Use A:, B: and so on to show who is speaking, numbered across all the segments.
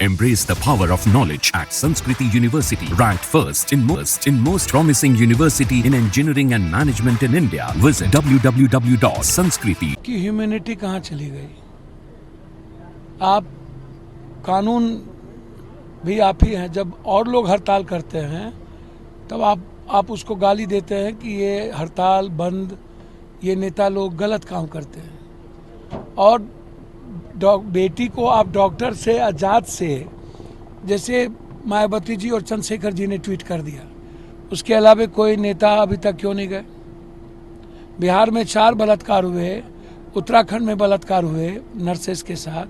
A: Embrace the power of knowledge at Sanskriti University, ranked first in most promising university in engineering and management in India. Visit www.sanskriti.
B: कि humanity कहाँ चली गई? आप कानून भी आप ही हैं। जब और लोग हड़ताल करते हैं तब आप उसको गाली देते हैं कि ये हड़ताल बंद, ये नेता लोग गलत काम करते हैं। और बेटी को आप डॉक्टर से आजाद से, जैसे मायावती जी और चंद्रशेखर जी ने ट्वीट कर दिया, उसके अलावा कोई नेता अभी तक क्यों नहीं गए? बिहार में 4 बलात्कार हुए, उत्तराखंड में बलात्कार हुए नर्सेस के साथ,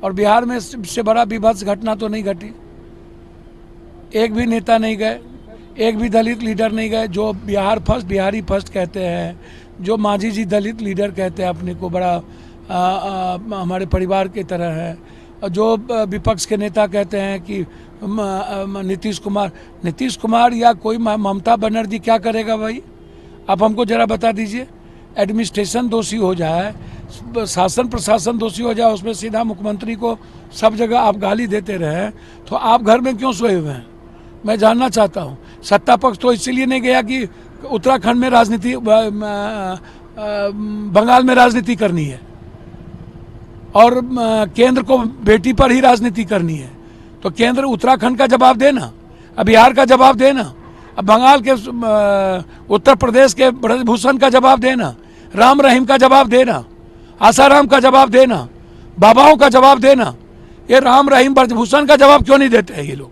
B: और बिहार में इससे बड़ा विभत्स घटना तो नहीं घटी। एक भी नेता नहीं गए, एक भी दलित लीडर नहीं गए। जो बिहारी फर्स्ट कहते हैं, जो मांझी जी दलित लीडर कहते हैं अपने को, बड़ा हमारे परिवार की तरह है, और जो विपक्ष के नेता कहते हैं कि नीतीश कुमार या कोई ममता बनर्जी क्या करेगा भाई? आप हमको जरा बता दीजिए। एडमिनिस्ट्रेशन दोषी हो जाए, शासन प्रशासन दोषी हो जाए, उसमें सीधा मुख्यमंत्री को सब जगह आप गाली देते रहे, तो आप घर में क्यों सोए हुए हैं? मैं जानना चाहता हूँ। सत्ता पक्ष तो इसलिए नहीं गया कि उत्तराखंड में राजनीति, बंगाल में राजनीति करनी है और केंद्र को बेटी पर ही राजनीति करनी है, तो केंद्र उत्तराखंड का जवाब देना, अब बिहार का जवाब देना, अब बंगाल के उत्तर प्रदेश के ब्रजभूषण का जवाब देना, राम रहीम का जवाब देना, आसाराम का जवाब देना, बाबाओं का जवाब देना। ये राम रहीम ब्रजभूषण का जवाब क्यों नहीं देते हैं ये लोग?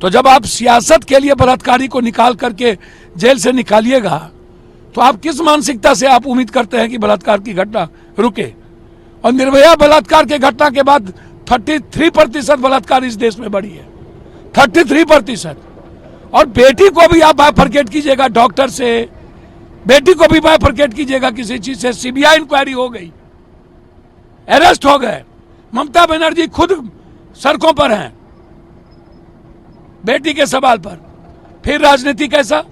B: तो जब आप सियासत के लिए बलात्कारी को निकाल करके जेल से निकालिएगा, तो आप किस मानसिकता से आप उम्मीद करते हैं कि बलात्कार की घटना रुके? और निर्भया बलात्कार के घटना के बाद 33% बलात्कार इस देश में बढ़ी है, 33%। और बेटी को भी आप बाइफरकेट कीजिएगा, डॉक्टर से बेटी को भी बाइफरकेट कीजिएगा किसी चीज से। सीबीआई इंक्वायरी हो गई, अरेस्ट हो गए, ममता बनर्जी खुद सड़कों पर हैं बेटी के सवाल पर। फिर राजनीति कैसा?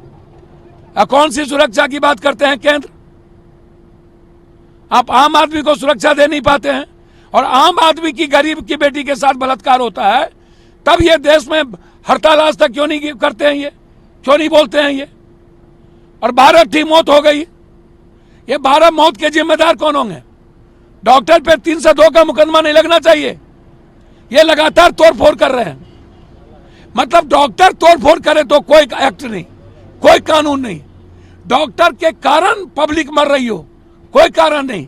B: कौन सी सुरक्षा की बात करते हैं केंद्र? आप आम आदमी को सुरक्षा दे नहीं पाते हैं, और आम आदमी की, गरीब की बेटी के साथ बलात्कार होता है तब ये देश में हड़ताल आज तक क्यों नहीं करते हैं? ये क्यों नहीं बोलते हैं ये? और 12 की मौत हो गई। ये 12 मौत के जिम्मेदार कौन होंगे? डॉक्टर पे 302 का मुकदमा नहीं लगना चाहिए? ये लगातार तोड़फोड़ कर रहे हैं। मतलब डॉक्टर तोड़फोड़ करे तो कोई एक्ट नहीं, कोई कानून नहीं। डॉक्टर के कारण पब्लिक मर रही हो, कोई कारण नहीं।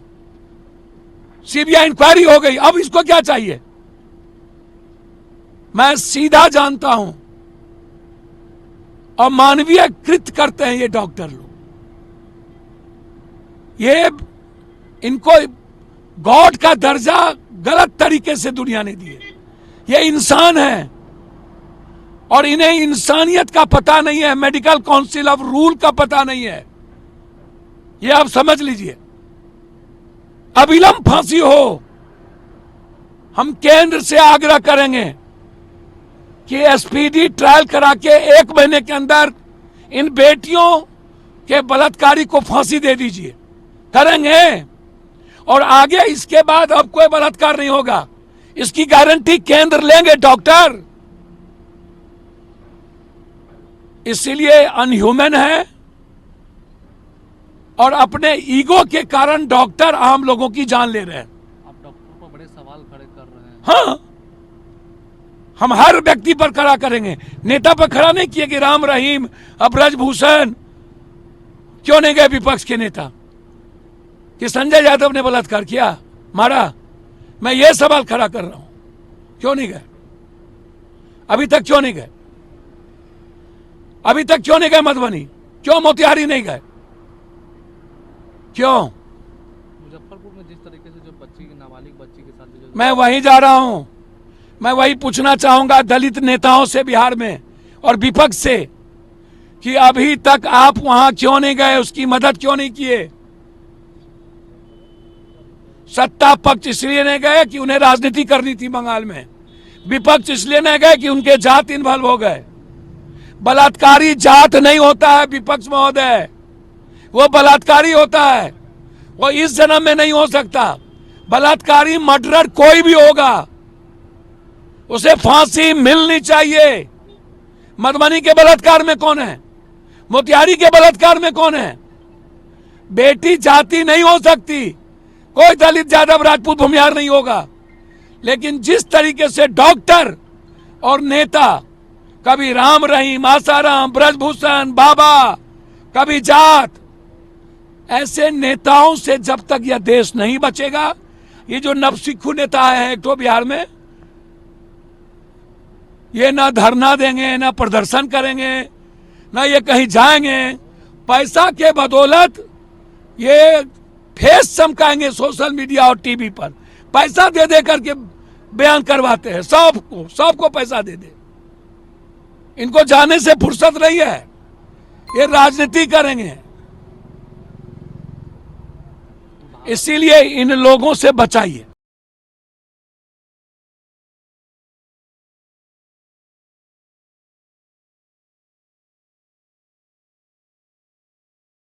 B: सीबीआई इंक्वायरी हो गई, अब इसको क्या चाहिए? मैं सीधा जानता हूं, और मानवीय कृत करते हैं ये डॉक्टर लोग। ये इनको गॉड का दर्जा गलत तरीके से दुनिया ने दिए। ये इंसान है और इन्हें इंसानियत का पता नहीं है, मेडिकल काउंसिल ऑफ रूल का पता नहीं है। ये आप समझ लीजिए। अविलंब फांसी हो। हम केंद्र से आग्रह करेंगे कि एसपीडी ट्रायल करा के 1 महीने के अंदर इन बेटियों के बलात्कारी को फांसी दे दीजिए। करेंगे, और आगे इसके बाद अब कोई बलात्कार नहीं होगा, इसकी गारंटी केंद्र लेंगे डॉक्टर। इसीलिए अनह्यूमन है, और अपने ईगो के कारण डॉक्टर आम लोगों की जान ले रहे हैं।
C: आप डॉक्टर पर बड़े सवाल खड़े कर रहे हैं।
B: हाँ, हम हर व्यक्ति पर खड़ा करेंगे। नेता पर खड़ा नहीं किए कि राम रहीम, ब्रजभूषण क्यों नहीं गए विपक्ष के नेता? कि संजय यादव ने बलात्कार किया, मारा? मैं ये सवाल खड़ा कर रहा हूं, क्यों नहीं गए? अभी तक क्यों नहीं गए? अभी तक क्यों नहीं गए मधुबनी? क्यों मोतिहारी नहीं गए? क्यों?
C: मुजफ्फरपुर में जिस तरीके से जो नाबालिग बच्ची के साथ जो
B: मैं वहीं जा रहा हूं। मैं वही पूछना चाहूंगा दलित नेताओं से बिहार में और विपक्ष से कि अभी तक आप वहां क्यों नहीं गए? उसकी मदद क्यों नहीं किए? सत्ता पक्ष इसलिए नहीं गए कि उन्हें राजनीति करनी थी बंगाल में, विपक्ष इसलिए नहीं गए कि उनके जात इन्वॉल्व हो गए। बलात्कारी जात नहीं होता है विपक्ष महोदय, वो बलात्कारी होता है, वो इस जन्म में नहीं हो सकता। बलात्कारी मर्डरर कोई भी होगा, उसे फांसी मिलनी चाहिए। मधुबनी के बलात्कार में कौन है? मोतिहारी के बलात्कार में कौन है? बेटी जाति नहीं हो सकती, कोई दलित यादव राजपूत भूमिहार नहीं होगा, लेकिन जिस तरीके से डॉक्टर और नेता, कभी राम रहीम, आसाराम, ब्रजभूषण, बाबा, कभी जाट, ऐसे नेताओं से जब तक यह देश नहीं बचेगा, ये जो नवसिखू नेता है एक तो बिहार में, ये ना धरना देंगे, ना प्रदर्शन करेंगे, ना ये कहीं जाएंगे, पैसा के बदौलत ये फेस चमकाएंगे सोशल मीडिया और टीवी पर, पैसा दे दे करके बयान करवाते हैं, सबको पैसा दे दे। इनको जाने से फुर्सत नहीं है, ये राजनीति करेंगे। इसीलिए इन लोगों से बचाइए।